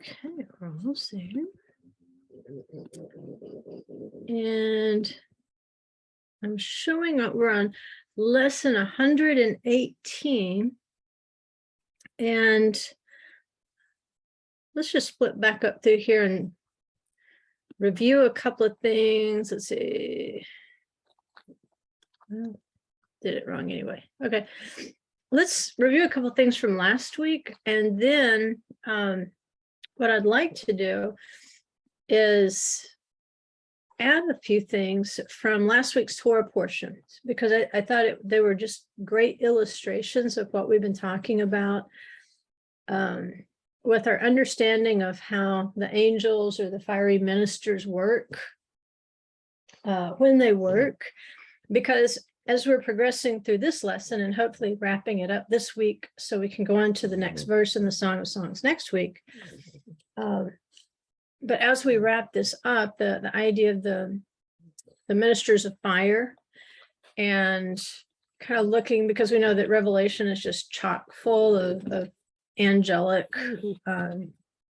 Okay, we're almost there. And I'm showing up, we're on lesson 118. And let's just split back up through here and review a couple of things. Let's see. Well, did it wrong anyway. Okay. Let's review a couple of things from last week. And then what I'd like to do is add a few things from last week's Torah portions, because I thought they were just great illustrations of what we've been talking about with our understanding of how the angels or the fiery ministers work when they work. Because as we're progressing through this lesson and hopefully wrapping it up this week so we can go on to the next verse in the Song of Songs next week. But as we wrap this up, the idea of the ministers of fire and kind of looking, because we know that Revelation is just chock full of angelic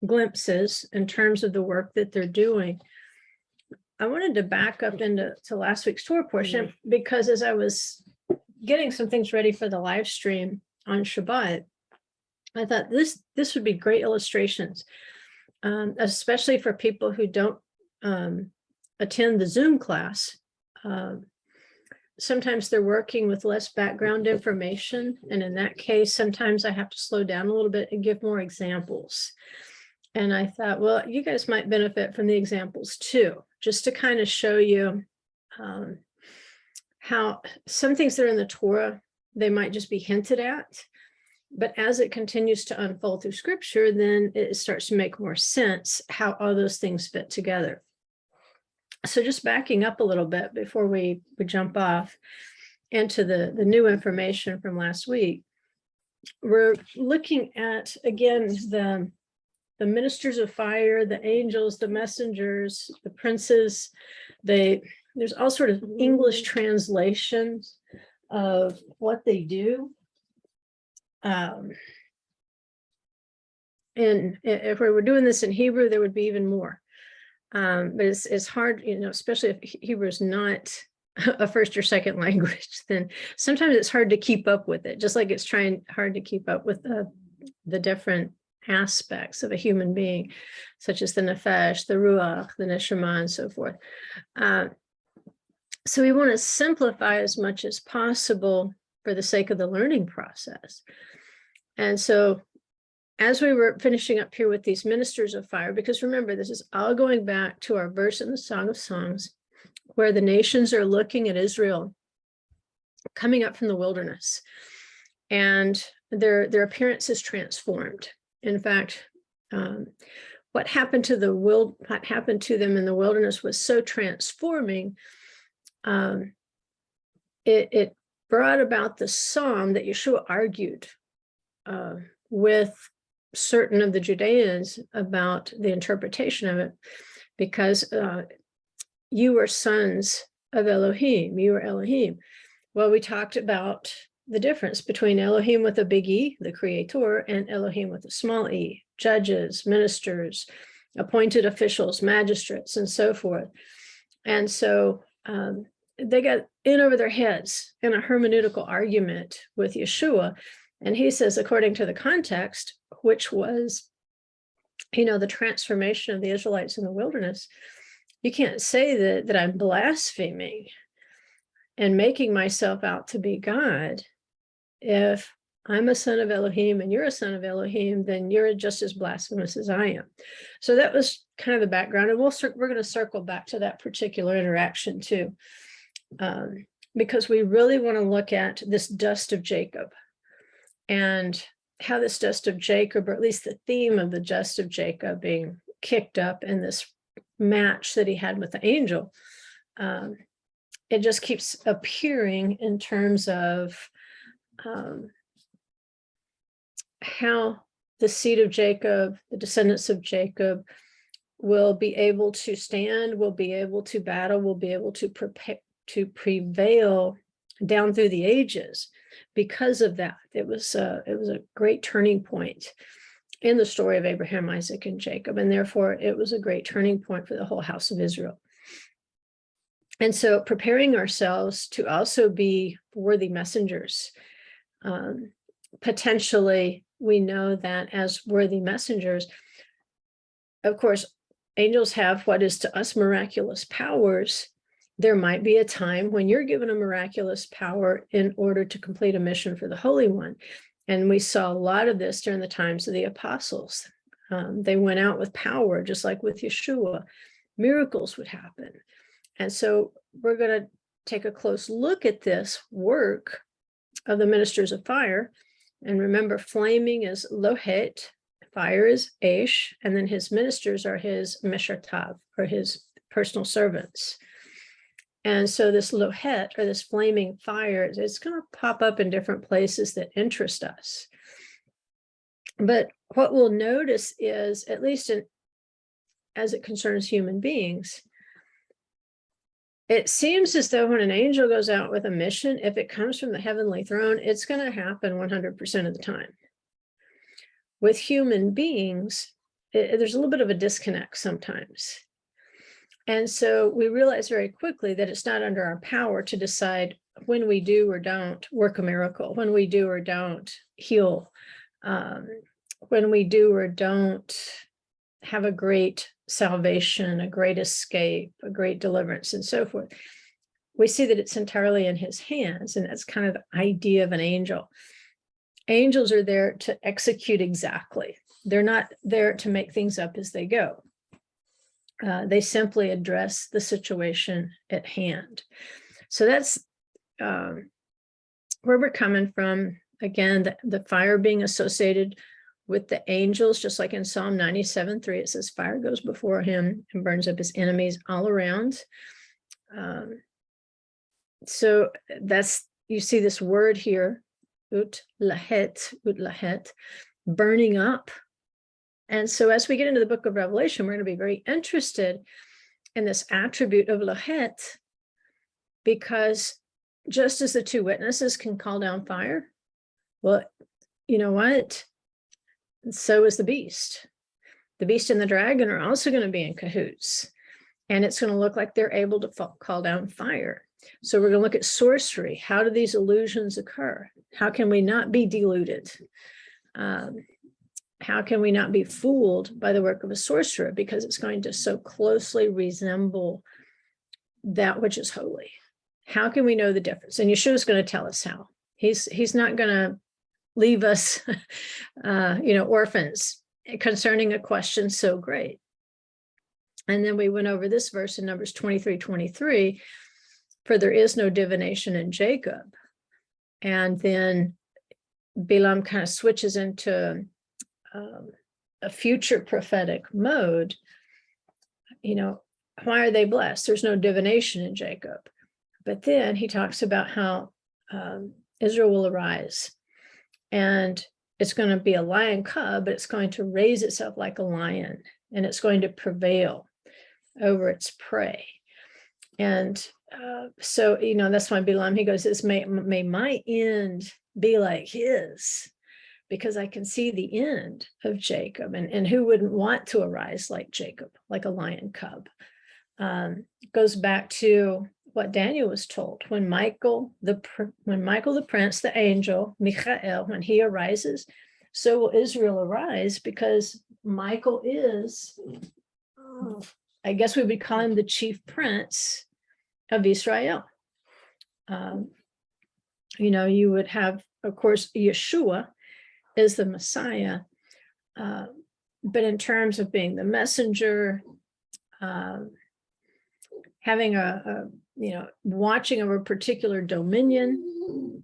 glimpses in terms of the work that they're doing. I wanted to back up into last week's Torah portion, because as I was getting some things ready for the live stream on Shabbat, I thought this would be great illustrations. Especially for people who don't attend the Zoom class. Sometimes they're working with less background information. And in that case, sometimes I have to slow down a little bit and give more examples. And I thought, well, you guys might benefit from the examples too, just to kind of show you how some things that are in the Torah, they might just be hinted at. But as it continues to unfold through scripture, then it starts to make more sense how all those things fit together. So just backing up a little bit before we jump off into the new information from last week, we're looking at, again, the ministers of fire, the angels, the messengers, the princes. There's all sort of English translations of what they do. And if we were doing this in Hebrew, there would be even more. But it's hard, especially if Hebrew is not a first or second language, then sometimes it's hard to keep up with it, just like it's hard to keep up with the different aspects of a human being, such as the nefesh, the ruach, the neshama, and so forth. So we want to simplify as much as possible for the sake of the learning process. And so as we were finishing up here with these ministers of fire, because remember, this is all going back to our verse in the Song of Songs, where the nations are looking at Israel coming up from the wilderness, and their appearance is transformed. In fact, what happened to them in the wilderness was so transforming. It brought about the psalm that Yeshua argued with certain of the Judeans about the interpretation of it, because you are sons of Elohim, you are Elohim. Well, we talked about the difference between Elohim with a big E, the creator, and Elohim with a small e, judges, ministers, appointed officials, magistrates, and so forth. And so they got in over their heads in a hermeneutical argument with Yeshua. And he says, according to the context, which was, the transformation of the Israelites in the wilderness, you can't say that I'm blaspheming and making myself out to be God. If I'm a son of Elohim and you're a son of Elohim, then you're just as blasphemous as I am. So that was kind of the background. And we're going to circle back to that particular interaction too, because we really want to look at this dust of Jacob and how this dust of Jacob, or at least the theme of the dust of Jacob being kicked up in this match that he had with the angel, it just keeps appearing in terms of how the seed of Jacob, the descendants of Jacob, will be able to stand, will be able to battle, will be able to prevail down through the ages. Because of that, it was a great turning point in the story of Abraham, Isaac, and Jacob. And therefore, it was a great turning point for the whole house of Israel. And so preparing ourselves to also be worthy messengers. Potentially, we know that as worthy messengers, of course, angels have what is to us miraculous powers. There might be a time when you're given a miraculous power in order to complete a mission for the Holy One. And we saw a lot of this during the times of the apostles. They went out with power, just like with Yeshua. Miracles would happen. And so we're going to take a close look at this work of the ministers of fire. And remember, flaming is lohet, fire is esh, and then his ministers are his meshartav, or his personal servants. And so this lohet, or this flaming fire, it's going to pop up in different places that interest us. But what we'll notice is, at least as it concerns human beings, it seems as though when an angel goes out with a mission, if it comes from the heavenly throne, it's going to happen 100% of the time. With human beings, there's a little bit of a disconnect sometimes. And so we realize very quickly that it's not under our power to decide when we do or don't work a miracle, when we do or don't heal, when we do or don't have a great salvation, a great escape, a great deliverance, and so forth. We see that it's entirely in his hands, and that's kind of the idea of an angel. Angels are there to execute exactly. They're not there to make things up as they go. They simply address the situation at hand. So that's where we're coming from. Again, the fire being associated with the angels, just like in Psalm 97:3, it says fire goes before him and burns up his enemies all around. So that's, you see this word here, ut lahet, burning up. And so as we get into the book of Revelation, we're going to be very interested in this attribute of lahet, because just as the two witnesses can call down fire, well, you know what? So is the beast. The beast and the dragon are also going to be in cahoots, and it's going to look like they're able to call down fire. So we're going to look at sorcery. How do these illusions occur? How can we not be deluded? How can we not be fooled by the work of a sorcerer? Because it's going to so closely resemble that which is holy. How can we know the difference? And Yeshua is going to tell us how. He's not going to leave us, orphans concerning a question so great. And then we went over this verse in Numbers 23:23, for there is no divination in Jacob. And then Balaam kind of switches into a future prophetic mode. Why are they blessed? There's no divination in Jacob. But then he talks about how Israel will arise. And it's going to be a lion cub, but it's going to raise itself like a lion, and it's going to prevail over its prey. And so, that's why Balaam, he goes, may my end be like his, because I can see the end of Jacob. And who wouldn't want to arise like Jacob, like a lion cub? Goes back to what Daniel was told when Michael the prince, the angel, Michael, when he arises, so will Israel arise, because Michael is, I guess we would call him the chief prince of Israel. You would have, of course, Yeshua is the Messiah, but in terms of being the messenger, having a watching over a particular dominion,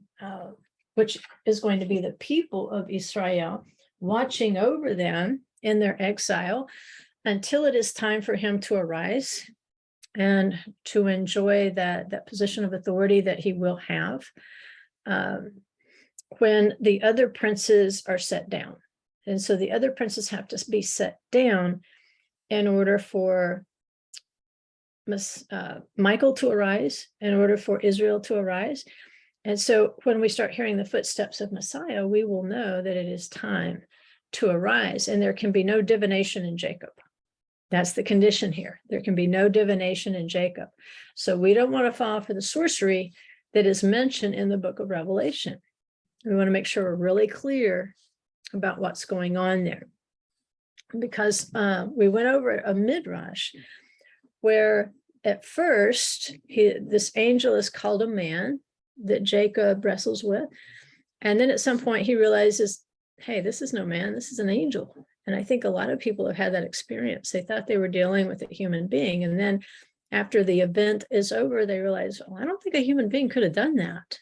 which is going to be the people of Israel, watching over them in their exile until it is time for him to arise and to enjoy that position of authority that he will have when the other princes are set down. And so the other princes have to be set down in order for Michael to arise, in order for Israel to arise. And so when we start hearing the footsteps of Messiah, we will know that it is time to arise, and there can be no divination in Jacob. That's the condition here. There can be no divination in Jacob. So we don't want to fall for the sorcery that is mentioned in the book of Revelation. We want to make sure we're really clear about what's going on there. Because we went over a midrash where at first this angel is called a man that Jacob wrestles with. And then at some point he realizes, hey, this is no man, this is an angel. And I think a lot of people have had that experience. They thought they were dealing with a human being. And then after the event is over, they realize, oh, I don't think a human being could have done that.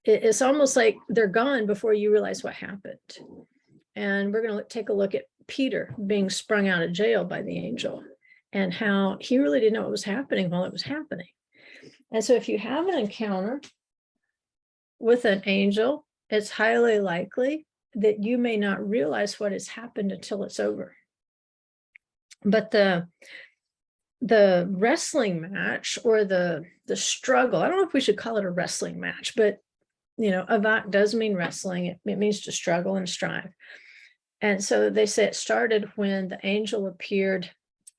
It's almost like they're gone before you realize what happened. And we're going to take a look at Peter being sprung out of jail by the angel and how he really didn't know what was happening while it was happening. And so if you have an encounter with an angel, it's highly likely that you may not realize what has happened until it's over. But the wrestling match or the struggle, I don't know if we should call it a wrestling match, but avat does mean wrestling. It means to struggle and strive. And so they say it started when the angel appeared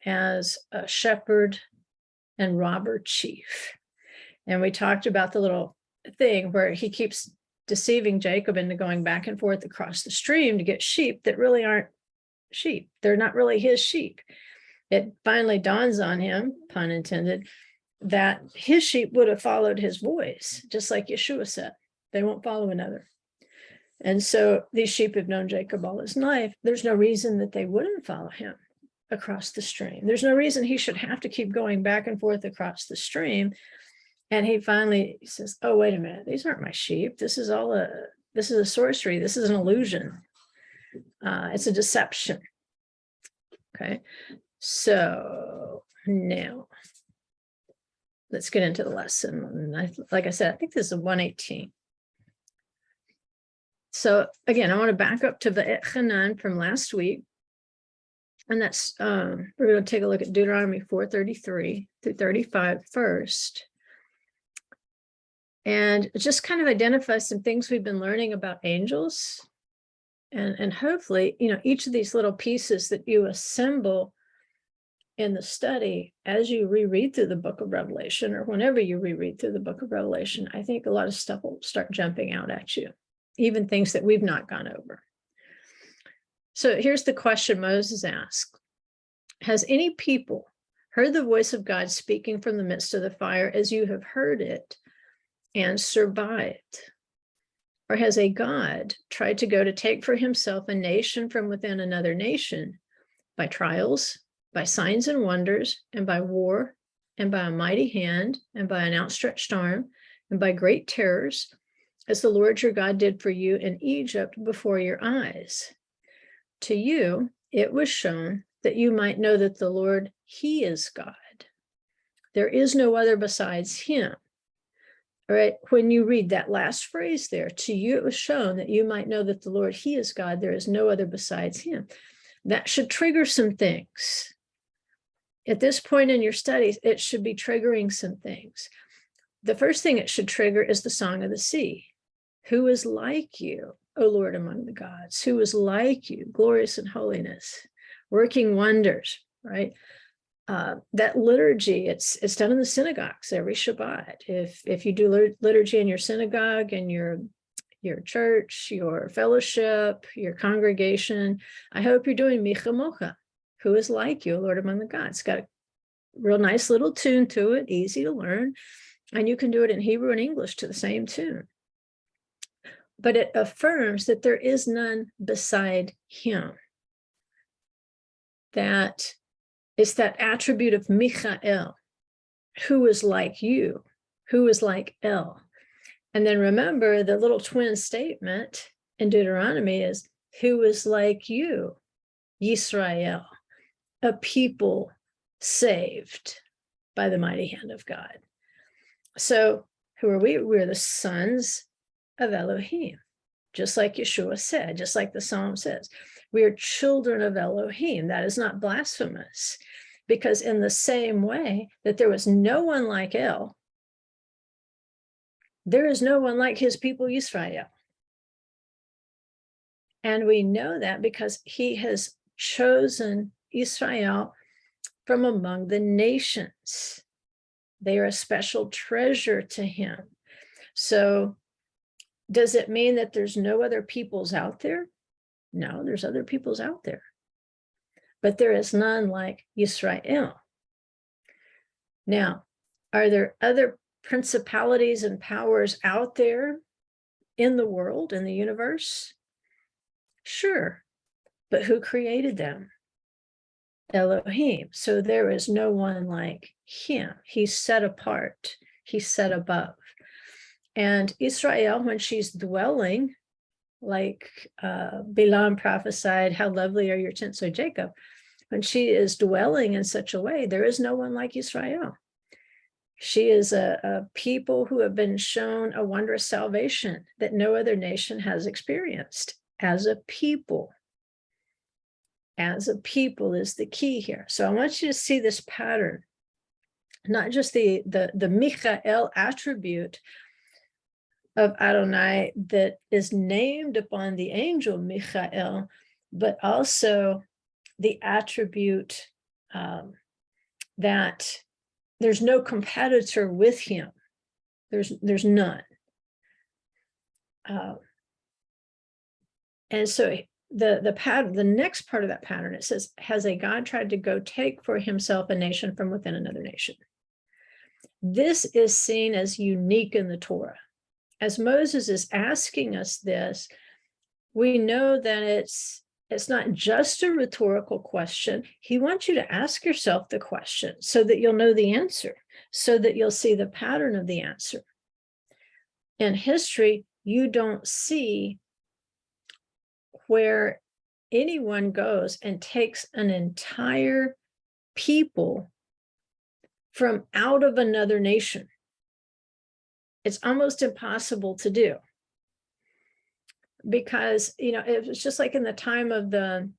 as a shepherd and robber chief. And we talked about the little thing where he keeps deceiving Jacob into going back and forth across the stream to get sheep that really aren't sheep. They're not really his sheep. It finally dawns on him, pun intended, that his sheep would have followed his voice, just like Yeshua said. They won't follow another. And so these sheep have known Jacob all his life. There's no reason that they wouldn't follow him across the stream. There's no reason he should have to keep going back and forth across the stream. And he finally says, oh, wait a minute, these aren't my sheep. This is a sorcery. This is an illusion. It's a deception. Okay. So now let's get into the lesson. Like I said, I think this is 118. So again, I want to back up to Vaetchanan from last week. And that's, we're going to take a look at Deuteronomy 4:33 through 35 first. And just kind of identify some things we've been learning about angels. And hopefully, each of these little pieces that you assemble in the study as you reread through the book of Revelation, or whenever you reread through the book of Revelation, I think a lot of stuff will start jumping out at you, even things that we've not gone over. So here's the question Moses asked. Has any people heard the voice of God speaking from the midst of the fire as you have heard it and survived? Or has a God tried to go to take for himself a nation from within another nation by trials, by signs and wonders, and by war, and by a mighty hand, and by an outstretched arm, and by great terrors, as the Lord your God did for you in Egypt before your eyes? To you it was shown that you might know that the Lord, he is God. There is no other besides him. All right, when you read that last phrase there, to you it was shown that you might know that the Lord, he is God. There is no other besides him. That should trigger some things. At this point in your studies, it should be triggering some things. The first thing it should trigger is the song of the sea. Who is like you, O Lord, among the gods? Who is like you, glorious in holiness, working wonders, right? That liturgy, it's done in the synagogues every Shabbat. If you do liturgy in your synagogue and your church, your fellowship, your congregation, I hope you're doing Micha Mocha. Who is like you, Lord among the gods? It's got a real nice little tune to it, easy to learn, and you can do it in Hebrew and English to the same tune. But it affirms that there is none beside him. That it's that attribute of Michael, who is like you, who is like El. And then remember the little twin statement in Deuteronomy is, who is like you, Yisrael, a people saved by the mighty hand of God. So who are we? We're the sons of Elohim, just like Yeshua said, just like the Psalm says. We are children of Elohim. That is not blasphemous, because in the same way that there was no one like El, there is no one like his people Yisrael. And we know that because he has chosen Israel from among the nations. They are a special treasure to him. So does it mean that there's no other peoples out there? No, there's other peoples out there. But there is none like Israel. Now, are there other principalities and powers out there in the world, in the universe? Sure, but who created them? Elohim. So there is no one like him. He's set apart. He's set above. And Israel, when she's dwelling, like Balaam prophesied, how lovely are your tents, O Jacob. When she is dwelling in such a way, there is no one like Israel. She is a people who have been shown a wondrous salvation that no other nation has experienced as a people. As a people is the key here. So I want you to see this pattern, not just the Michael attribute of Adonai that is named upon the angel Michael, but also the attribute that there's no competitor with him. There's none. And so the pattern, the next part of that pattern, it says, has a God tried to go take for himself a nation from within another nation? This is seen as unique in the Torah. As Moses is asking us this, we know that it's not just a rhetorical question. He wants you to ask yourself the question so that you'll know the answer, so that you'll see the pattern of the answer. In history, you don't see where anyone goes and takes an entire people from out of another nation. It's almost impossible to do. Because, it was just like in the time of the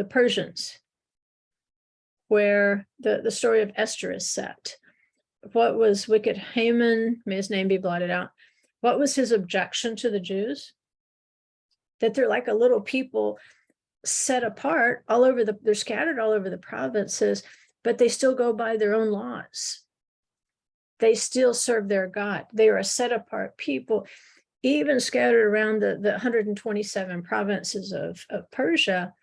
Persians, where the story of Esther is set. What was wicked Haman, may his name be blotted out, what was his objection to the Jews? That they're like a little people set apart all over they're scattered all over the provinces, but they still go by their own laws. They still serve their God. They are a set apart people. Even scattered around the 127 provinces of Persia,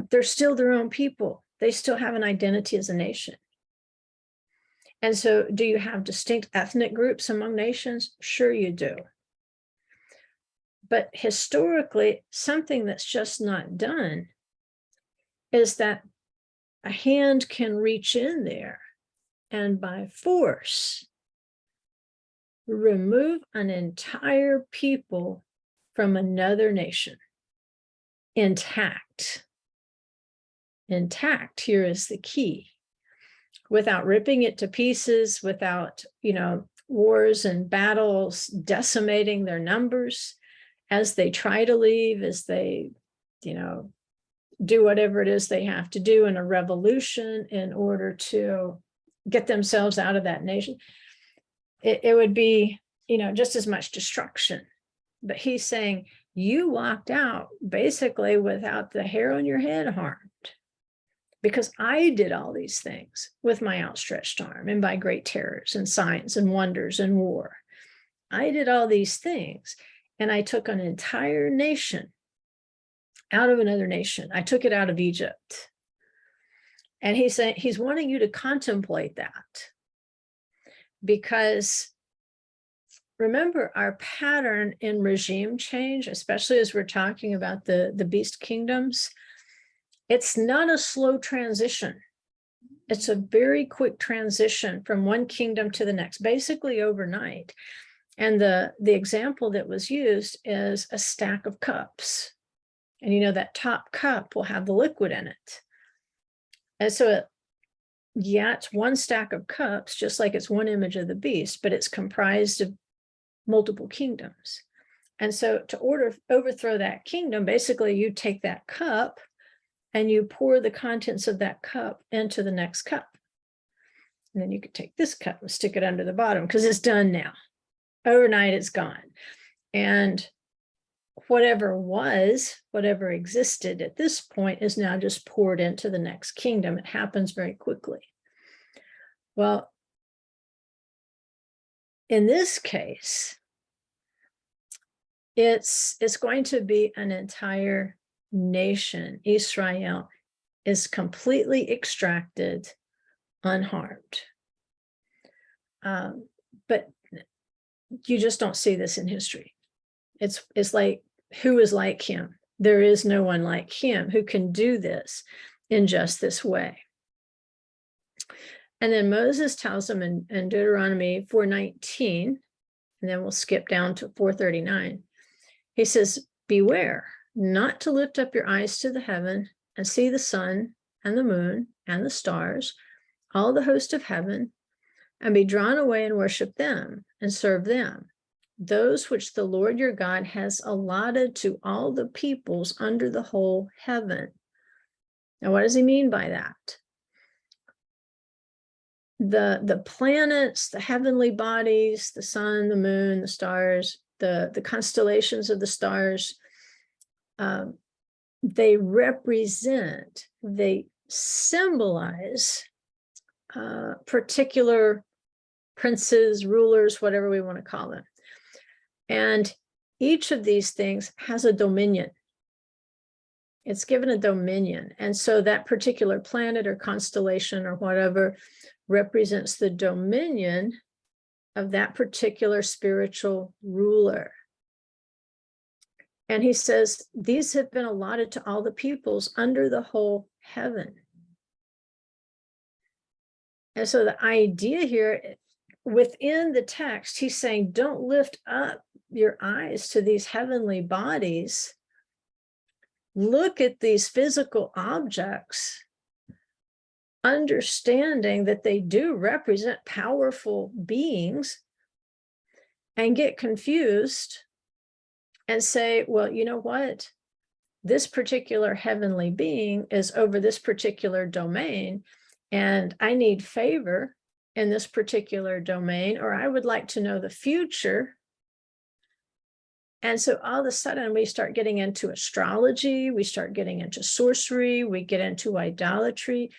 they're still their own people. They still have an identity as a nation. And so do you have distinct ethnic groups among nations? Sure you do. But historically, something that's just not done is that a hand can reach in there and by force remove an entire people from another nation intact. Intact here is the key. Without ripping it to pieces, without, wars and battles decimating their numbers as they try to leave, as they, do whatever it is they have to do in a revolution in order to get themselves out of that nation. It would be, just as much destruction. But he's saying, you walked out basically without the hair on your head harmed, because I did all these things with my outstretched arm and by great terrors and signs and wonders and war. I did all these things, and I took an entire nation out of another nation. I took it out of Egypt. And he's saying, he's wanting you to contemplate that. Because remember, our pattern in regime change, especially as we're talking about the beast kingdoms, it's not a slow transition. It's a very quick transition from one kingdom to the next, basically overnight. And the example that was used is a stack of cups. And that top cup will have the liquid in it. And so it's one stack of cups, just like it's one image of the beast, but it's comprised of multiple kingdoms. And so to overthrow that kingdom, basically you take that cup and you pour the contents of that cup into the next cup. And then you could take this cup and stick it under the bottom because it's done now. Overnight, it's gone. And whatever existed at this point is now just poured into the next kingdom. It happens very quickly. Well, in this case, it's going to be an entire nation. Israel is completely extracted, unharmed. But you just don't see this in history. It's like, who is like him? There is no one like him who can do this in just this way. And then Moses tells them in Deuteronomy 4:19, and then we'll skip down to 4:39. He says, beware not to lift up your eyes to the heaven and see the sun and the moon and the stars, all the host of heaven, and be drawn away and worship them and serve them, those which the Lord your God has allotted to all the peoples under the whole heaven. Now, what does he mean by that? The planets, the heavenly bodies, the sun, the moon, the stars, the constellations of the stars, they represent, they symbolize particular princes, rulers, whatever we want to call them. And each of these things has a dominion. It's given a dominion. And so that particular planet or constellation or whatever represents the dominion of that particular spiritual ruler. And he says, these have been allotted to all the peoples under the whole heaven. And so the idea here, within the text, he's saying, don't lift up your eyes to these heavenly bodies. Look at these physical objects, understanding that they do represent powerful beings, and get confused and say, well, you know what? This particular heavenly being is over this particular domain, and I need favor in this particular domain, or I would like to know the future. And so all of a sudden we start getting into astrology, we start getting into sorcery, we get into idolatry,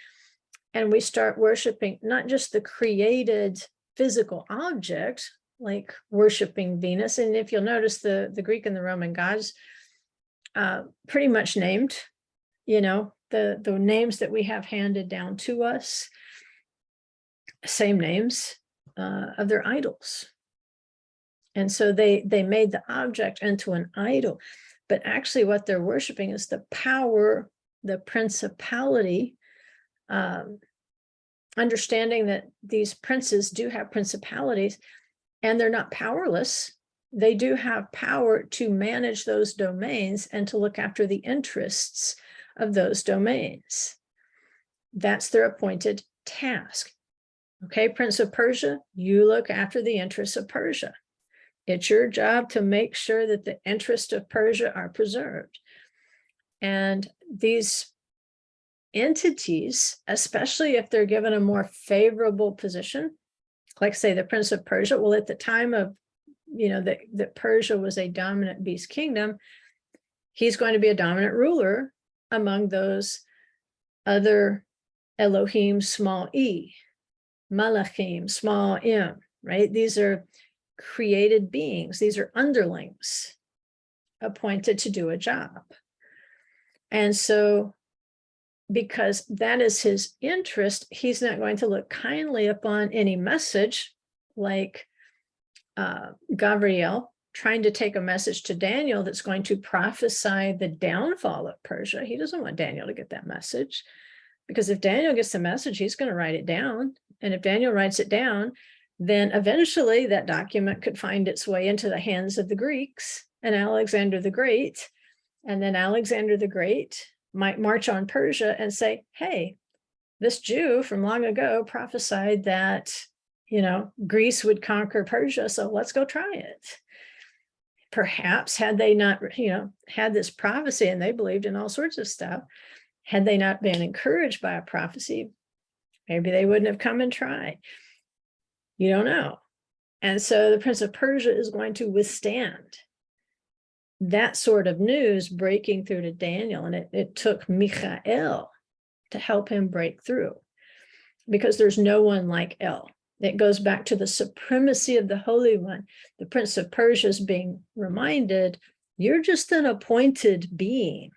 and we start worshiping not just the created physical object, like worshiping Venus. And if you'll notice, the Greek and the Roman gods pretty much named, the names that we have handed down to us, same names of their idols. And so they made the object into an idol, but actually what they're worshiping is the power, the principality, understanding that these princes do have principalities and they're not powerless. They do have power to manage those domains and to look after the interests of those domains. That's their appointed task. Okay, Prince of Persia, you look after the interests of Persia. It's your job to make sure that the interests of Persia are preserved. And these entities, especially if they're given a more favorable position, like say the Prince of Persia, well, at the time of, that Persia was a dominant beast kingdom, he's going to be a dominant ruler among those other Elohim, small e, Malachim, small m, right? These are created beings. These are underlings appointed to do a job. And so because that is his interest, he's not going to look kindly upon any message like Gabriel trying to take a message to Daniel that's going to prophesy the downfall of Persia. He doesn't want Daniel to get that message, because if Daniel gets the message, he's going to write it down. And if Daniel writes it down, then eventually that document could find its way into the hands of the Greeks and Alexander the Great. And then Alexander the Great might march on Persia and say, hey, this Jew from long ago prophesied that, Greece would conquer Persia, so let's go try it. Perhaps had they not, had this prophecy, and they believed in all sorts of stuff, had they not been encouraged by a prophecy, maybe they wouldn't have come and tried. You don't know. And so the Prince of Persia is going to withstand that sort of news breaking through to Daniel, and it took Michael to help him break through, because there's no one like El. It goes back to the supremacy of the Holy One. The Prince of Persia is being reminded, you're just an appointed being.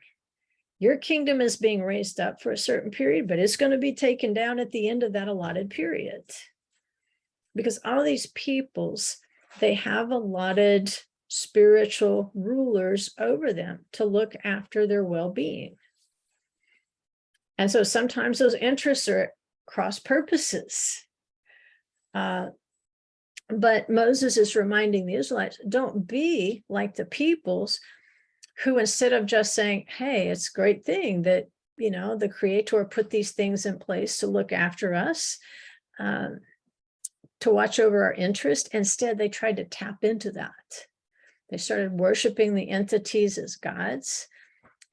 Your kingdom is being raised up for a certain period, but it's going to be taken down at the end of that allotted period. Because all these peoples, they have allotted spiritual rulers over them to look after their well-being. And so sometimes those interests are at cross purposes. But Moses is reminding the Israelites, don't be like the peoples who, instead of just saying, hey, it's a great thing that, the Creator put these things in place to look after us, to watch over our interest. Instead, they tried to tap into that. They started worshiping the entities as gods,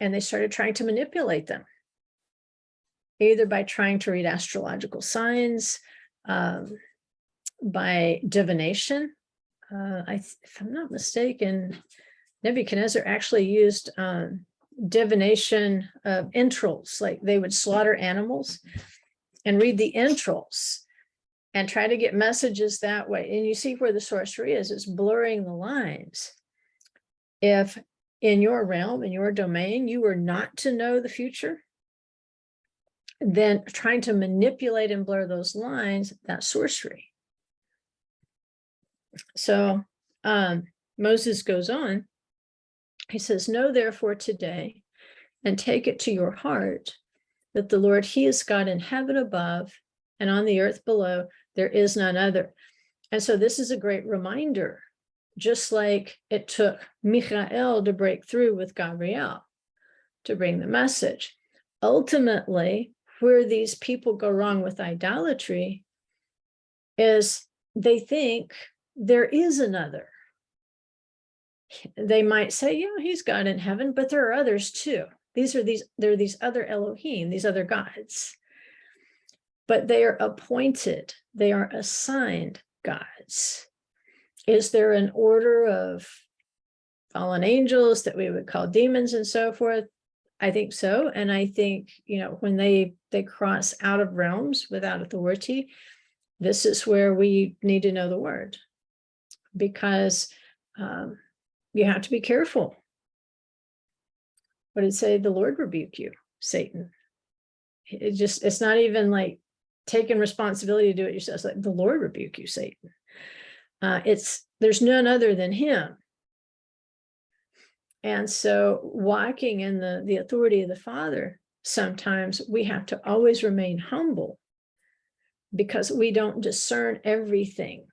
and they started trying to manipulate them, either by trying to read astrological signs, by divination. If I'm not mistaken, Nebuchadnezzar actually used divination of entrails, like they would slaughter animals and read the entrails and try to get messages that way. And you see where the sorcery is, it's blurring the lines. If in your realm, in your domain, you were not to know the future, then trying to manipulate and blur those lines, that's sorcery. So Moses goes on. He says, know therefore today, and take it to your heart, that the Lord, he is God in heaven above, and on the earth below, there is none other. And so this is a great reminder, just like it took Michael to break through with Gabriel to bring the message. Ultimately, where these people go wrong with idolatry is they think there is another. They might say, yeah, he's God in heaven, but there are others too. There are these other Elohim, these other gods. But they are appointed, they are assigned gods. Is there an order of fallen angels that we would call demons and so forth? I think so. And I think, when they cross out of realms without authority, this is where we need to know the word, because you have to be careful. What did it say? The Lord rebuke you, Satan. It's not even like taking responsibility to do it yourself. It's like, the Lord rebuke you, Satan. There's none other than him. And so walking in the authority of the Father, sometimes we have to always remain humble, because we don't discern everything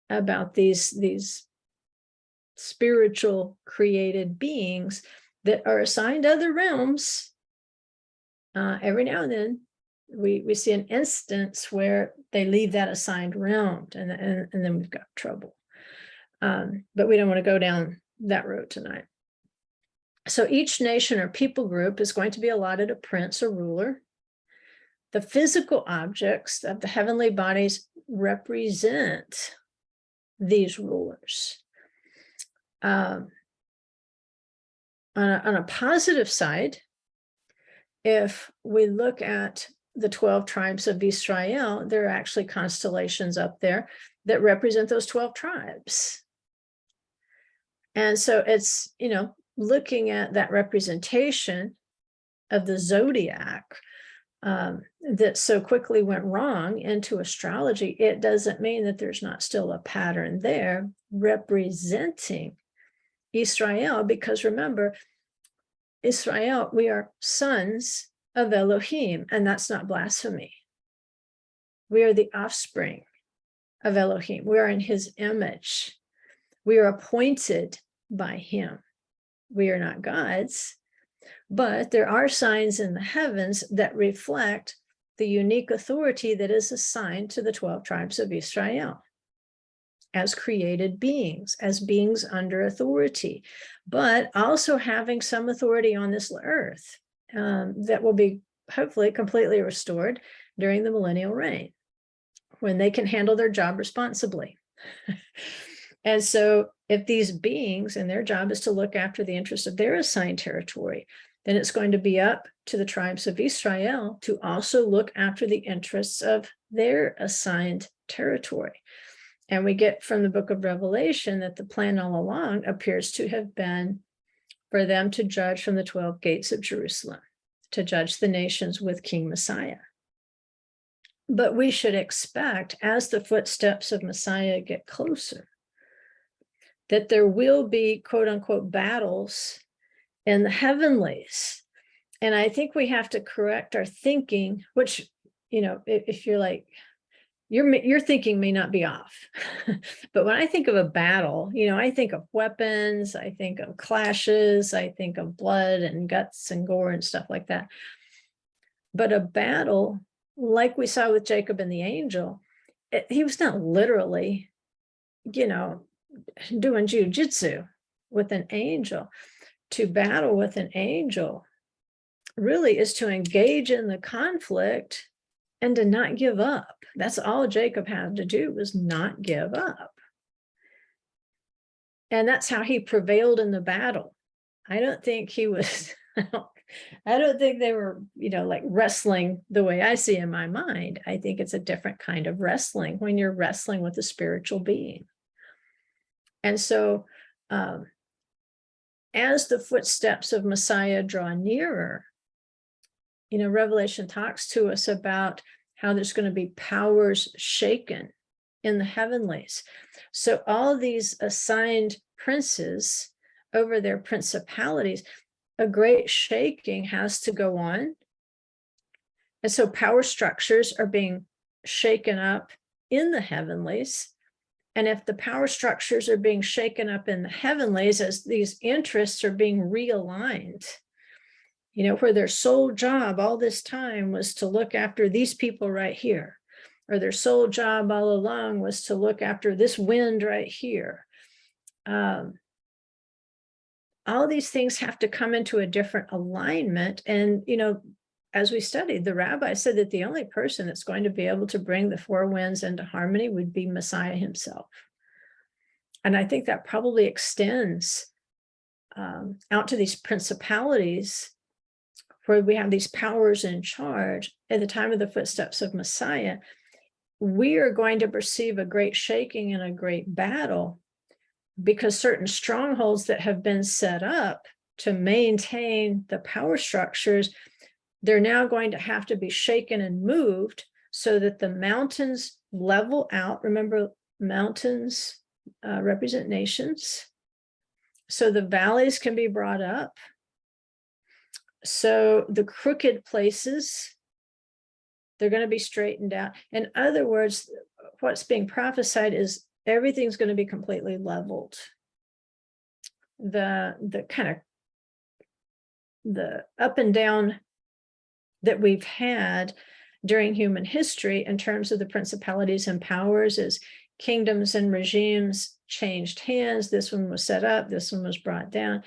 about these spiritual created beings that are assigned other realms. Every now and then we see an instance where they leave that assigned realm, and then we've got trouble. But we don't want to go down that road tonight. So each nation or people group is going to be allotted a prince or ruler. The physical objects of the heavenly bodies represent these rulers. On a positive side, if we look at the 12 tribes of Israel, there are actually constellations up there that represent those 12 tribes. And so it's, looking at that representation of the zodiac that so quickly went wrong into astrology, it doesn't mean that there's not still a pattern there representing Israel, because remember, Israel, we are sons of Elohim, and that's not blasphemy. We are the offspring of Elohim. We are in his image. We are appointed by him. We are not gods, but there are signs in the heavens that reflect the unique authority that is assigned to the 12 tribes of Israel as created beings, as beings under authority, but also having some authority on this earth that will be hopefully completely restored during the millennial reign, when they can handle their job responsibly. And so if these beings and their job is to look after the interests of their assigned territory, then it's going to be up to the tribes of Israel to also look after the interests of their assigned territory. And we get from the book of Revelation that the plan all along appears to have been for them to judge from the 12 gates of Jerusalem, to judge the nations with King Messiah. But we should expect, as the footsteps of Messiah get closer, that there will be, quote unquote, battles in the heavenlies. And I think we have to correct our thinking, which, if you're like, your thinking may not be off. But when I think of a battle, I think of weapons, I think of clashes, I think of blood and guts and gore and stuff like that. But a battle, like we saw with Jacob and the angel, he was not literally, doing jujitsu with an angel. To battle with an angel really is to engage in the conflict and to not give up. That's all Jacob had to do, was not give up. And that's how he prevailed in the battle. I don't think he was, I don't think they were, like wrestling the way I see in my mind. I think it's a different kind of wrestling when you're wrestling with a spiritual being. And so, as the footsteps of Messiah draw nearer, Revelation talks to us about how there's going to be powers shaken in the heavenlies. So all these assigned princes over their principalities, a great shaking has to go on. And so power structures are being shaken up in the heavenlies. And if the power structures are being shaken up in the heavenlies as these interests are being realigned, where their sole job all this time was to look after these people right here, or their sole job all along was to look after this wind right here. All these things have to come into a different alignment. And, as we studied, the rabbi said that the only person that's going to be able to bring the four winds into harmony would be Messiah himself. And I think that probably extends out to these principalities, where we have these powers in charge. At the time of the footsteps of Messiah, we are going to perceive a great shaking and a great battle, because certain strongholds that have been set up to maintain the power structures, they're now going to have to be shaken and moved so that the mountains level out. Remember, mountains represent nations. So the valleys can be brought up. So the crooked places, they're going to be straightened out. In other words, what's being prophesied is everything's going to be completely leveled. The kind of the up and down that we've had during human history in terms of the principalities and powers, as kingdoms and regimes changed hands. This one was set up, this one was brought down.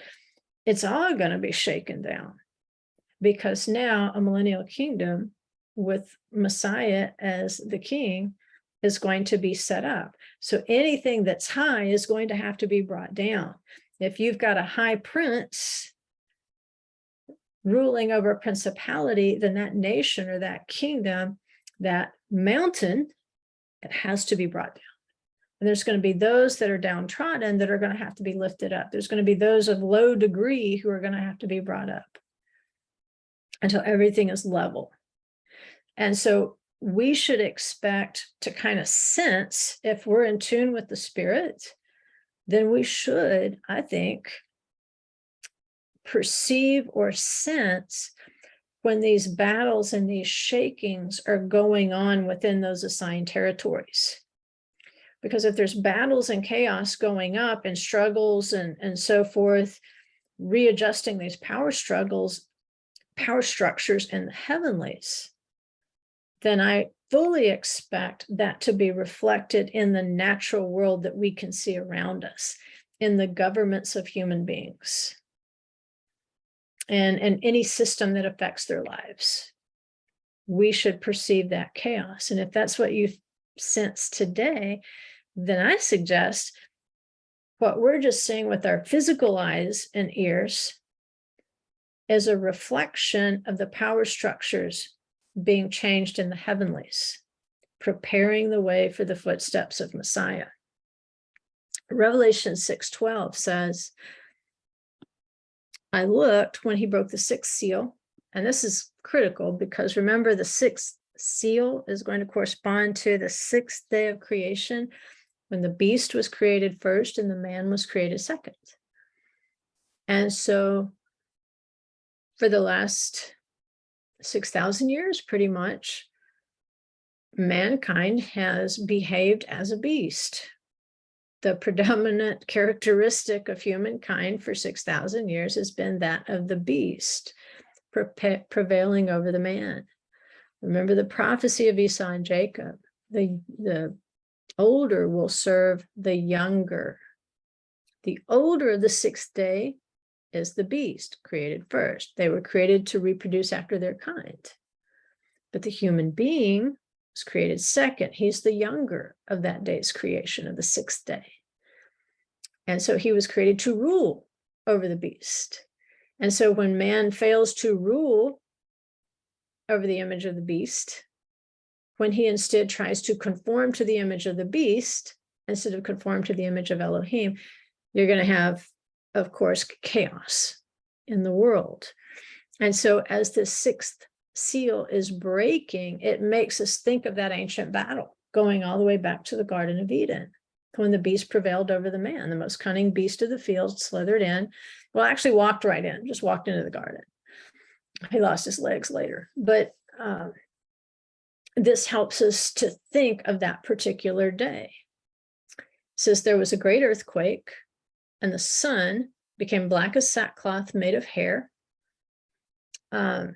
It's all going to be shaken down, because now a millennial kingdom with Messiah as the king is going to be set up. So anything that's high is going to have to be brought down. If you've got a high prince ruling over a principality, then that nation or that kingdom, that mountain, it has to be brought down. And there's going to be those that are downtrodden that are going to have to be lifted up. There's going to be those of low degree who are going to have to be brought up until everything is level. And so we should expect to kind of sense, if we're in tune with the Spirit, then we should, I think, perceive or sense when these battles and these shakings are going on within those assigned territories. Because if there's battles and chaos going up and struggles and so forth, readjusting these power structures in the heavenlies, then I fully expect that to be reflected in the natural world that we can see around us, in the governments of human beings, and any system that affects their lives. We should perceive that chaos. And if that's what you sense today, then I suggest what we're just seeing with our physical eyes and ears is a reflection of the power structures being changed in the heavenlies, preparing the way for the footsteps of Messiah. Revelation 6:12 says, I looked when he broke the sixth seal, and this is critical because remember, the sixth seal is going to correspond to the sixth day of creation, when the beast was created first and the man was created second. And so for the last 6,000 years, pretty much, mankind has behaved as a beast. The predominant characteristic of humankind for 6,000 years has been that of the beast, prevailing over the man. Remember the prophecy of Esau and Jacob. The older will serve the younger. The older of the sixth day is the beast, created first. They were created to reproduce after their kind. But the human being was created second. He's the younger of that day's creation, of the sixth day. And so he was created to rule over the beast. And so when man fails to rule over the image of the beast, when he instead tries to conform to the image of the beast, instead of conform to the image of Elohim, you're going to have, of course, chaos in the world. And so as the sixth seal is breaking, it makes us think of that ancient battle going all the way back to the Garden of Eden, when the beast prevailed over the man. The most cunning beast of the field slithered in, well, actually walked right in, just walked into the garden. He lost his legs later. But this helps us to think of that particular day. It says there was a great earthquake, and the sun became black as sackcloth made of hair. Again,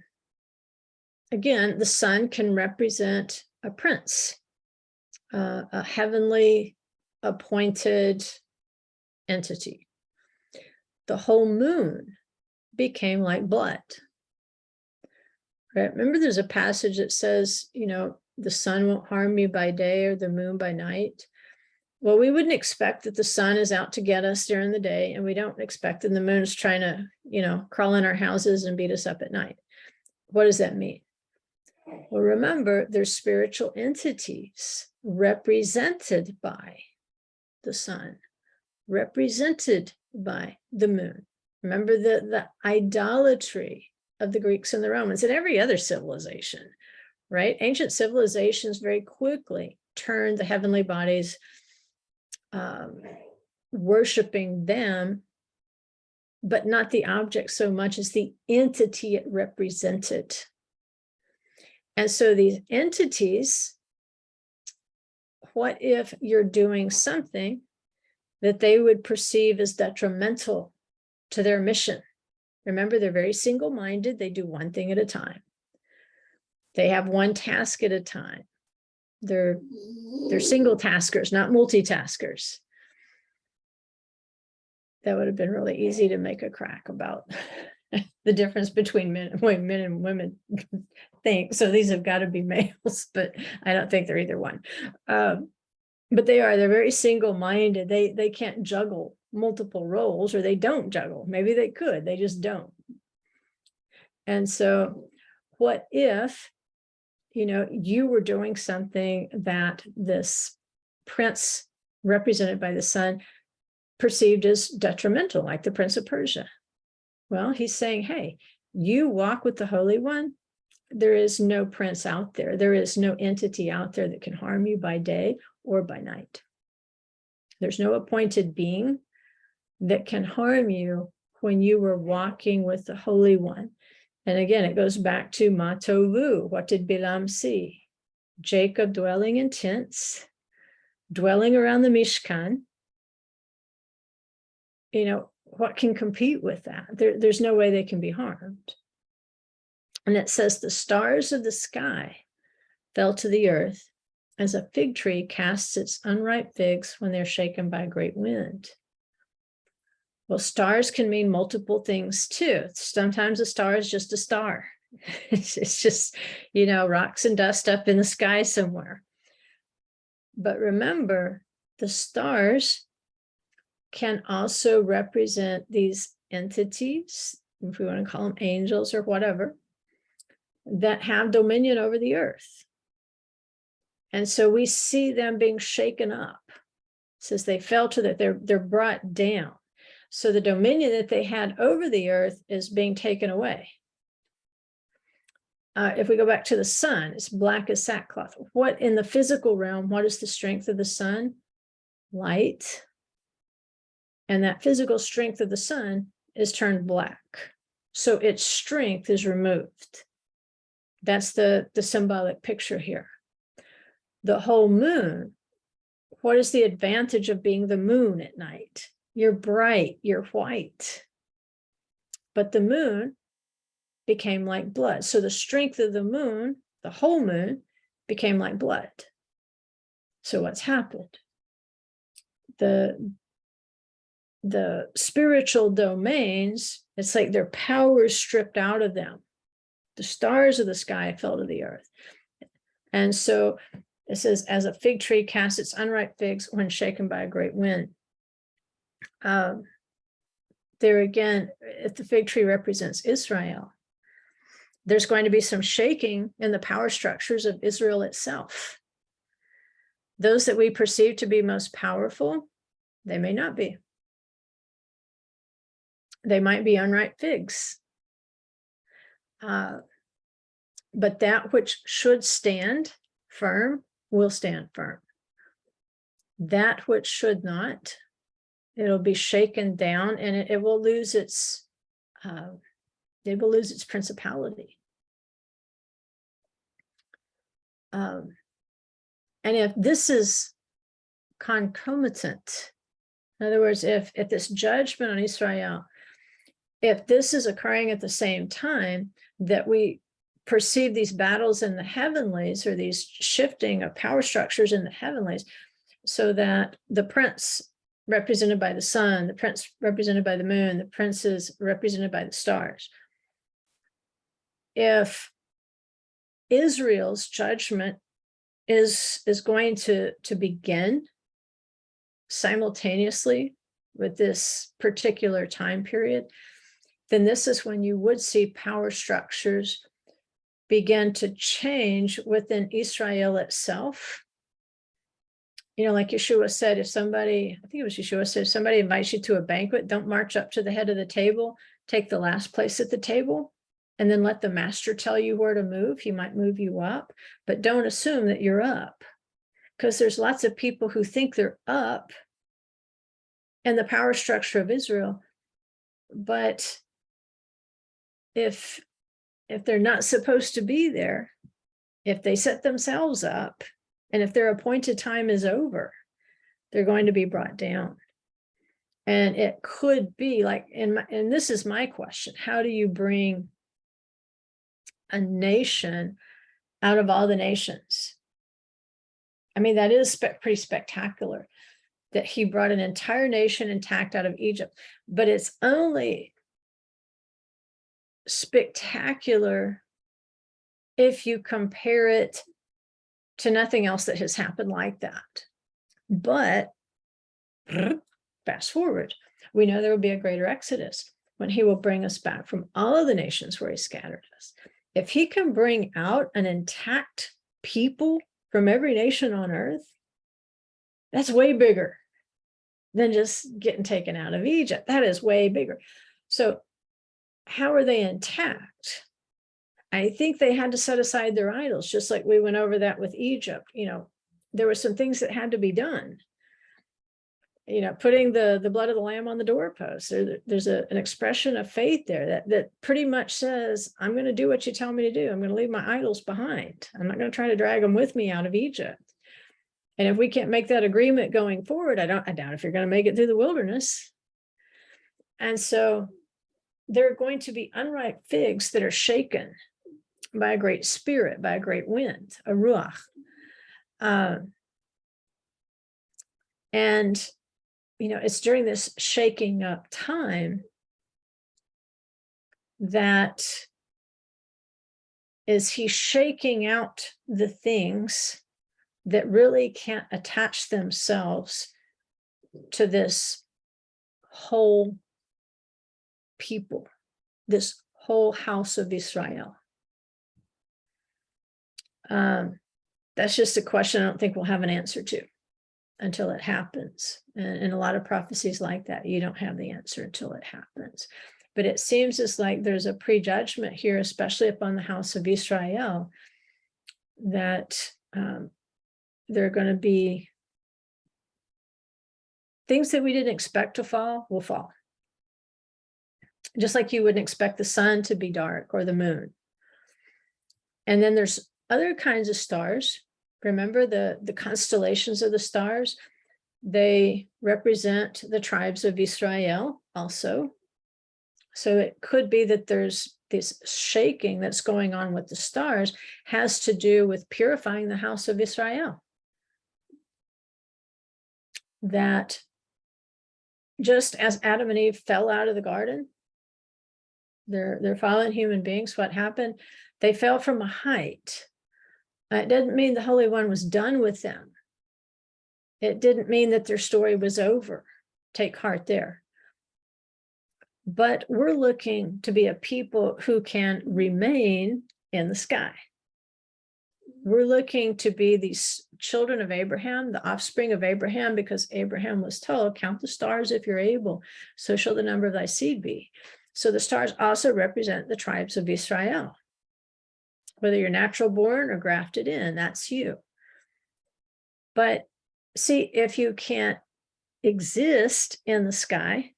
the sun can represent a prince, a heavenly appointed entity. The whole moon became like blood. Right? Remember, there's a passage that says, the sun won't harm you by day or the moon by night. Well, we wouldn't expect that the sun is out to get us during the day, and we don't expect that the moon's trying to, crawl in our houses and beat us up at night. What does that mean? Well, remember, there's spiritual entities represented by the sun, represented by the moon. Remember the idolatry of the Greeks and the Romans and every other civilization, right? Ancient civilizations very quickly turned the heavenly bodies, worshiping them, but not the object so much as the entity it represented. And so these entities, what if you're doing something that they would perceive as detrimental to their mission? Remember, they're very single-minded. They do one thing at a time. They have one task at a time. They're single taskers, not multitaskers. That would have been really easy to make a crack about the difference between men and women think. So these have got to be males, but I don't think they're either one. But they're very single-minded. They can't juggle multiple roles, or they don't juggle. Maybe they could, they just don't. And so what if, you were doing something that this prince represented by the sun perceived as detrimental, like the Prince of Persia? Well, he's saying, hey, you walk with the Holy One. There is no prince out there. There is no entity out there that can harm you by day or by night. There's no appointed being that can harm you when you were walking with the Holy One. And again, it goes back to Matovu. What did Bilam see? Jacob dwelling in tents, dwelling around the Mishkan. What can compete with that? There's no way they can be harmed. And it says the stars of the sky fell to the earth as a fig tree casts its unripe figs when they're shaken by a great wind. Well, stars can mean multiple things too. Sometimes a star is just a star. It's just, rocks and dust up in the sky somewhere. But remember, the stars can also represent these entities, if we want to call them angels or whatever, that have dominion over the earth. And so we see them being shaken up. It says they fell to that, they're brought down. So the dominion that they had over the earth is being taken away. If we go back to the sun, it's black as sackcloth. What in the physical realm, what is the strength of the sun? Light. And that physical strength of the sun is turned black. So its strength is removed. That's the symbolic picture here. The whole moon, what is the advantage of being the moon at night? You're bright, you're white. But the moon became like blood. So the strength of the moon, the whole moon, became like blood. So what's happened? The spiritual domains, it's like their power is stripped out of them. The stars of the sky fell to the earth. And so it says, as a fig tree casts its unripe figs when shaken by a great wind. There again, if the fig tree represents Israel, there's going to be some shaking in the power structures of Israel itself. Those that we perceive to be most powerful, they may not be. They might be unripe figs. But that which should stand firm will stand firm. That which should not, it'll be shaken down, and it will lose its principality. And if this is concomitant, in other words, if this judgment on Israel, if this is occurring at the same time that we perceive these battles in the heavenlies, or these shifting of power structures in the heavenlies, so that the prince represented by the sun, the prince represented by the moon, the princes represented by the stars. If Israel's judgment is going to begin simultaneously with this particular time period, then this is when you would see power structures begin to change within Israel itself. You know, like Yeshua said, if somebody, I think it was Yeshua said, if somebody invites you to a banquet, don't march up to the head of the table, take the last place at the table, and then let the master tell you where to move. He might move you up, but don't assume that you're up, because there's lots of people who think they're up in the power structure of Israel. But if they're not supposed to be there, if they set themselves up, and if their appointed time is over, they're going to be brought down. And it could be like, and this is my question, how do you bring a nation out of all the nations? I mean, that is pretty spectacular that he brought an entire nation intact out of Egypt, but it's only spectacular if you compare it to nothing else that has happened like that. But fast forward, we know there will be a greater exodus when he will bring us back from all of the nations where he scattered us. If he can bring out an intact people from every nation on earth, that's way bigger than just getting taken out of Egypt. That is way bigger. So how are they intact? I think they had to set aside their idols, just like we went over that with Egypt. You know, there were some things that had to be done. You know, putting the blood of the lamb on the doorpost. There's an expression of faith there that pretty much says, I'm going to do what you tell me to do. I'm going to leave my idols behind. I'm not going to try to drag them with me out of Egypt. And if we can't make that agreement going forward, I doubt if you're going to make it through the wilderness. And so there are going to be unripe figs that are shaken by a great spirit, by a great wind, a ruach. And, you know, it's during this shaking up time that is he shaking out the things that really can't attach themselves to this whole people, this whole house of Israel? That's just a question I don't think we'll have an answer to until it happens. And a lot of prophecies like that, you don't have the answer until it happens. But it seems as like there's a prejudgment here, especially upon the house of Israel, that there are going to be things that we didn't expect to fall will fall. Just like you wouldn't expect the sun to be dark or the moon. And then there's other kinds of stars. Remember the constellations of the stars? They represent the tribes of Israel also. So it could be that there's this shaking that's going on with the stars has to do with purifying the house of Israel. That just as Adam and Eve fell out of the garden, they're fallen human beings, what happened? They fell from a height. It doesn't mean the Holy One was done with them. It didn't mean that their story was over. Take heart there. But we're looking to be a people who can remain in the sky. We're looking to be these children of Abraham, the offspring of Abraham, because Abraham was told, count the stars if you're able, so shall the number of thy seed be. So the stars also represent the tribes of Israel. Whether you're natural born or grafted in, that's you. But see, if you can't exist in the sky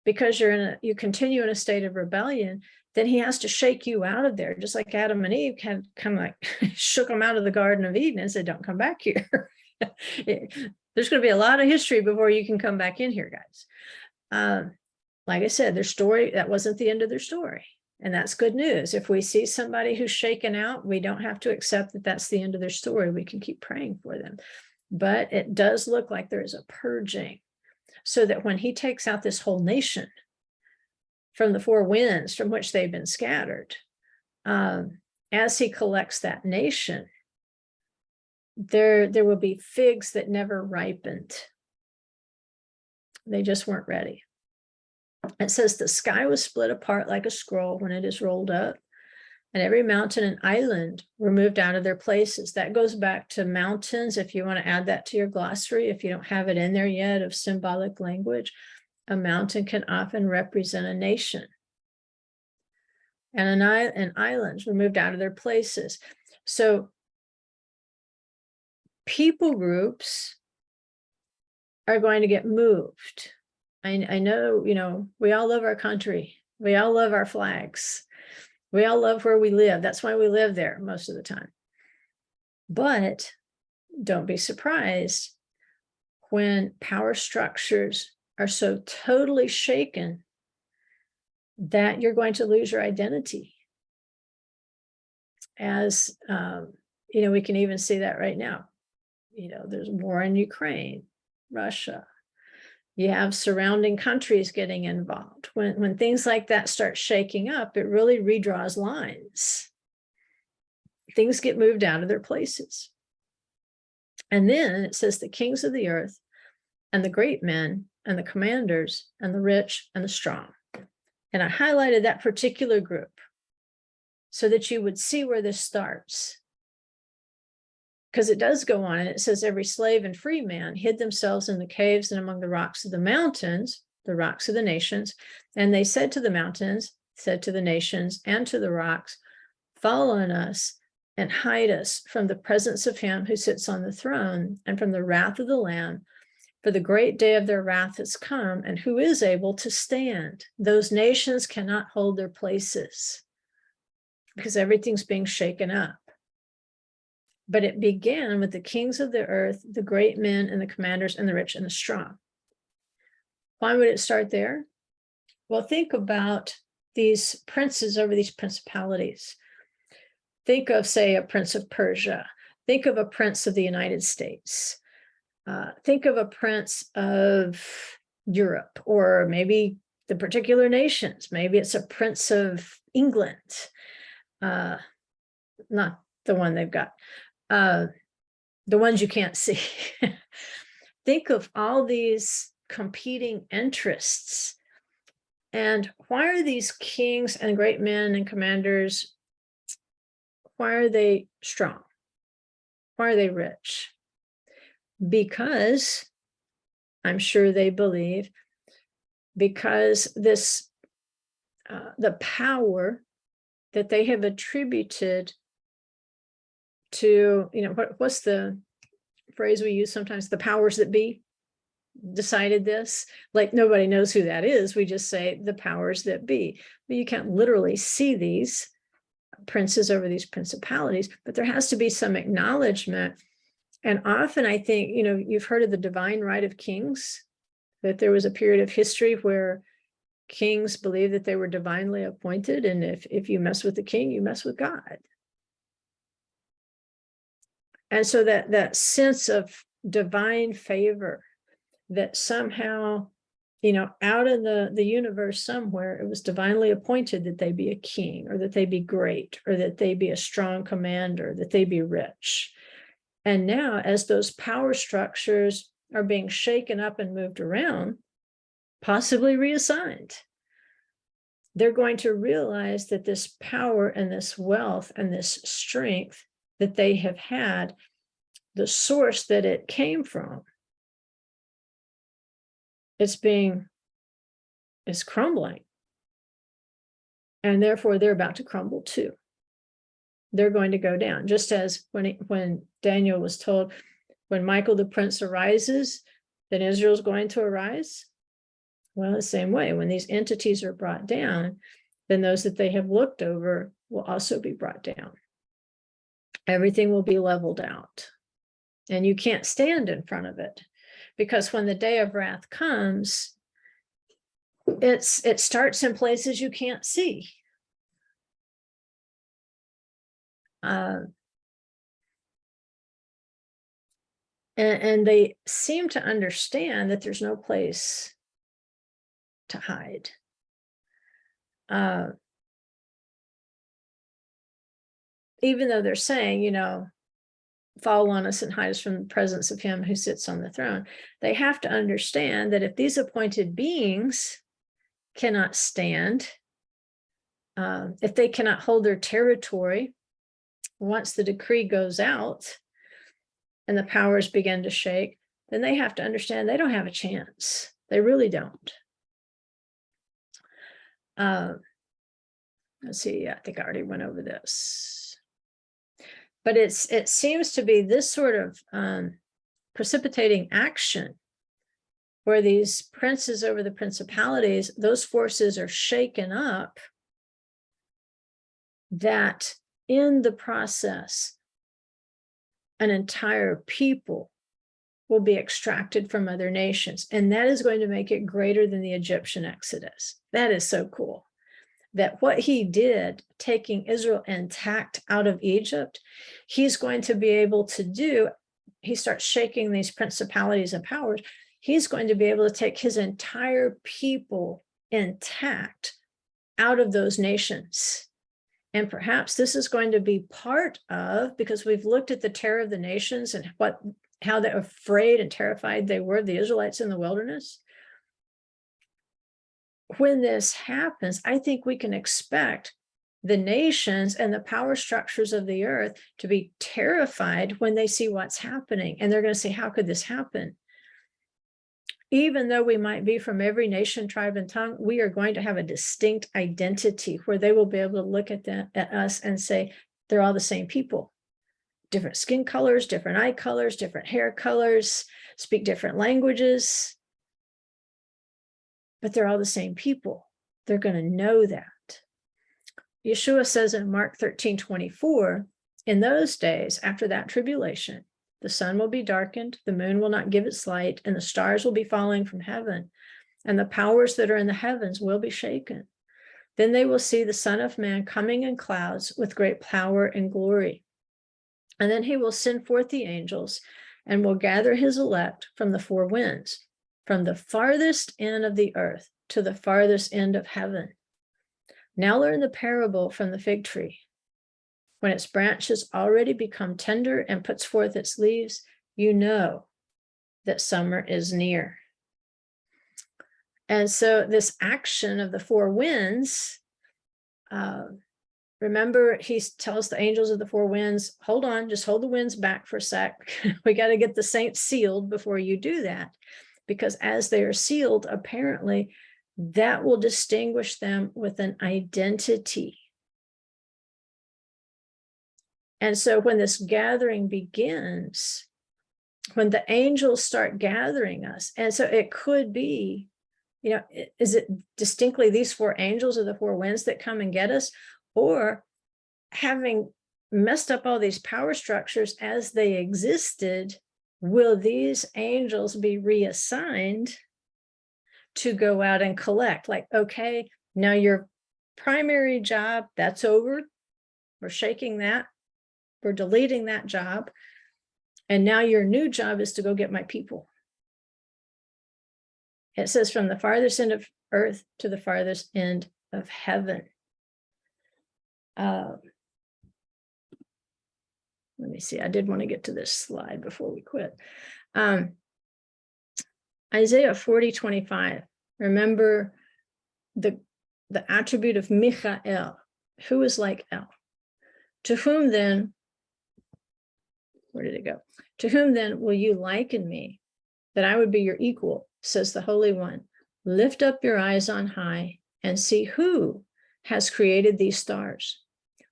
because you continue in a state of rebellion, then he has to shake you out of there, just like Adam and Eve had kind of like shook them out of the Garden of Eden and said, don't come back here. There's going to be a lot of history before you can come back in here, guys. Like I said, their story, that wasn't the end of their story. And that's good news. If we see somebody who's shaken out, we don't have to accept that that's the end of their story. We can keep praying for them. But it does look like there is a purging, so that when he takes out this whole nation from the four winds from which they've been scattered, as he collects that nation, there will be figs that never ripened. They just weren't ready. It says the sky was split apart like a scroll when it is rolled up, and every mountain and island were moved out of their places. That goes back to mountains. If you want to add that to your glossary, if you don't have it in there yet of symbolic language, a mountain can often represent a nation. And islands were moved out of their places. So people groups are going to get moved. I know, we all love our country. We all love our flags. We all love where we live. That's why we live there most of the time. But don't be surprised when power structures are so totally shaken that you're going to lose your identity. As, we can even see that right now. There's war in Ukraine, Russia. You have surrounding countries getting involved. When things like that start shaking up, it really redraws lines. Things get moved out of their places. And then it says the kings of the earth and the great men and the commanders and the rich and the strong. And I highlighted that particular group so that you would see where this starts. Because it does go on, and it says every slave and free man hid themselves in the caves and among the rocks of the mountains, the rocks of the nations. And they said to the mountains, said to the nations, and to the rocks, fall on us and hide us from the presence of him who sits on the throne and from the wrath of the Lamb. For the great day of their wrath has come, and who is able to stand? Those nations cannot hold their places because everything's being shaken up. But it began with the kings of the earth, the great men and the commanders and the rich and the strong. Why would it start there? Well, think about these princes over these principalities. Think of, say, a prince of Persia. Think of a prince of the United States. Think of a prince of Europe, or maybe the particular nations. Maybe it's a prince of England, not the one they've got. The ones you can't see. Think of all these competing interests. And why are these kings and great men and commanders, why are they strong? Why are they rich? Because I'm sure they believe, because this the power that they have attributed to, what's the phrase we use sometimes, the powers that be decided this. Like, nobody knows who that is. We just say the powers that be. But you can't literally see these princes over these principalities, but there has to be some acknowledgement. And often I think, you've heard of the divine right of kings, that there was a period of history where kings believed that they were divinely appointed. And if you mess with the king, you mess with God. And so that sense of divine favor, that somehow, out in the universe somewhere, it was divinely appointed that they be a king, or that they be great, or that they be a strong commander, that they be rich. And now, as those power structures are being shaken up and moved around, possibly reassigned, they're going to realize that this power and this wealth and this strength that they have had, the source that it came from, it's crumbling. And therefore they're about to crumble too. They're going to go down. Just as when Daniel was told, when Michael the prince arises, then Israel's going to arise. Well, the same way, when these entities are brought down, then those that they have looked over will also be brought down. Everything will be leveled out. And you can't stand in front of it, because when the day of wrath comes, it starts in places you can't see. And they seem to understand that there's no place to hide. Even though they're saying, fall on us and hide us from the presence of him who sits on the throne, they have to understand that if these appointed beings cannot stand, if they cannot hold their territory, once the decree goes out and the powers begin to shake, then they have to understand they don't have a chance. They really don't. Let's see, I think I already went over this. But it seems to be this sort of precipitating action where these princes over the principalities, those forces are shaken up, that in the process, an entire people will be extracted from other nations. And that is going to make it greater than the Egyptian Exodus. That is so cool. That what he did, taking Israel intact out of Egypt, he's going to be able to do, he starts shaking these principalities and powers, he's going to be able to take his entire people intact out of those nations. And perhaps this is going to be part of, because we've looked at the terror of the nations and how they're afraid and terrified they were, the Israelites in the wilderness. When this happens, I think we can expect the nations and the power structures of the earth to be terrified when they see what's happening. And they're going to say, how could this happen? Even though we might be from every nation, tribe, and tongue, we are going to have a distinct identity where they will be able to look at us and say, they're all the same people. Different skin colors, different eye colors, different hair colors, speak different languages. But they're all the same people. They're going to know that. Yeshua says in Mark 13:24, in those days, after that tribulation, the sun will be darkened, the moon will not give its light, and the stars will be falling from heaven, and the powers that are in the heavens will be shaken. Then they will see the Son of Man coming in clouds with great power and glory. And then he will send forth the angels and will gather his elect from the four winds, from the farthest end of the earth to the farthest end of heaven. Now learn the parable from the fig tree. When its branch has already become tender and puts forth its leaves, you know that summer is near. And so this action of the four winds, remember, he tells the angels of the four winds, hold on, just hold the winds back for a sec. We got to get the saints sealed before you do that. Because as they are sealed, apparently, that will distinguish them with an identity. And so when this gathering begins, when the angels start gathering us, and so it could be, is it distinctly these four angels of the four winds that come and get us? Or having messed up all these power structures as they existed, will these angels be reassigned to go out and collect? Like, okay, now your primary job, that's over. We're shaking that. We're deleting that job. And now your new job is to go get my people. It says from the farthest end of earth to the farthest end of heaven. Let me see. I did want to get to this slide before we quit. Isaiah 40:25. Remember the attribute of Michael, who is like El. To whom then, where did it go? To whom then will you liken me, that I would be your equal, says the Holy One. Lift up your eyes on high and see who has created these stars.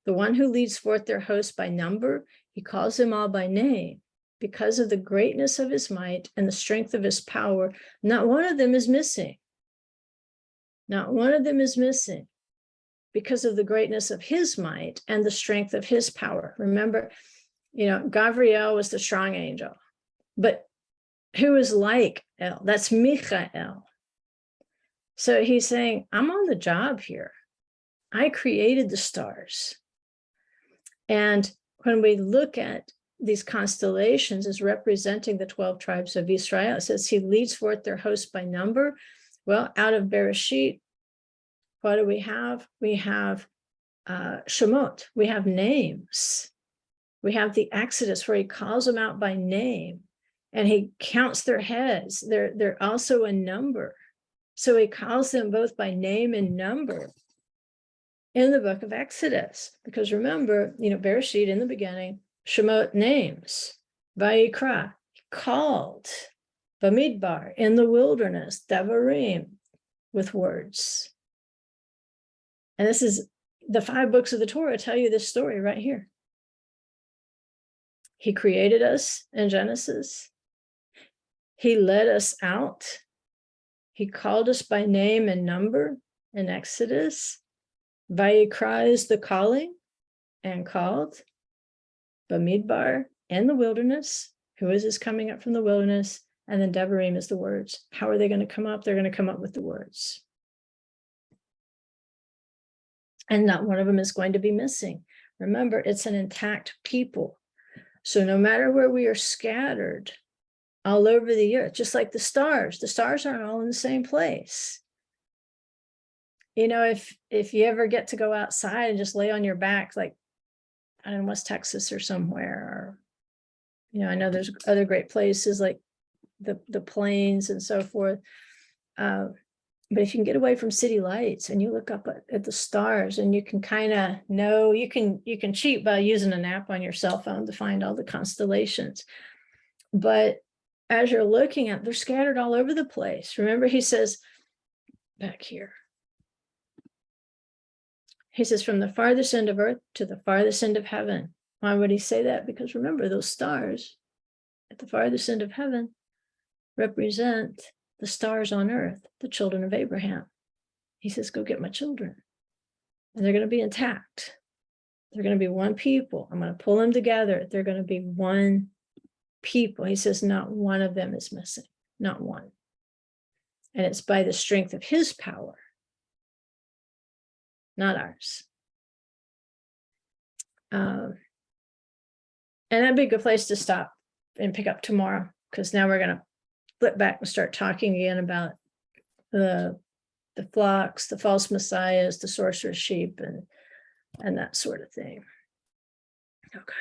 The one who leads forth their hosts by number, he calls them all by name. Because of the greatness of his might and the strength of his power, not one of them is missing. Not one of them is missing because of the greatness of his might and the strength of his power. Remember, Gabriel was the strong angel, but who is like El? That's Michael. So he's saying, I'm on the job here. I created the stars. And when we look at these constellations as representing the 12 tribes of Israel, it says he leads forth their hosts by number. Well, out of Bereshit, what do we have? We have Shemot. We have names. We have the Exodus where he calls them out by name and he counts their heads. They're also a number. So he calls them both by name and number in the book of Exodus. Because remember, Bereshit in the beginning, Shemot names, Vayikra, called, Bamidbar, in the wilderness, Devarim, with words. And this is the 5 books of the Torah tell you this story right here. He created us in Genesis. He led us out. He called us by name and number in Exodus. Vayikra is the calling and called. Bamidbar, in the wilderness. Who is this coming up from the wilderness? And then Devarim is the words. How are they going to come up? They're going to come up with the words. And not one of them is going to be missing. Remember, it's an intact people. So no matter where we are scattered all over the earth, just like the stars aren't all in the same place. If you ever get to go outside and just lay on your back, like I don't know, West Texas or somewhere, or, I know there's other great places like the plains and so forth. But if you can get away from city lights and you look up at the stars and you can kind of know, you can cheat by using an app on your cell phone to find all the constellations. But as you're looking at, they're scattered all over the place. Remember, he says back here, he says from the farthest end of earth to the farthest end of heaven. Why would he say that? Because remember, those stars at the farthest end of heaven represent the stars on earth, the children of Abraham. He says, go get my children. And they're going to be intact. They're going to be one people. I'm going to pull them together. They're going to be one people. He says, not one of them is missing. Not one. And it's by the strength of his power, not ours. And that'd be a good place to stop and pick up tomorrow, because now we're going to flip back and start talking again about the flocks, the false messiahs, the sorcerer's sheep, and that sort of thing. Okay.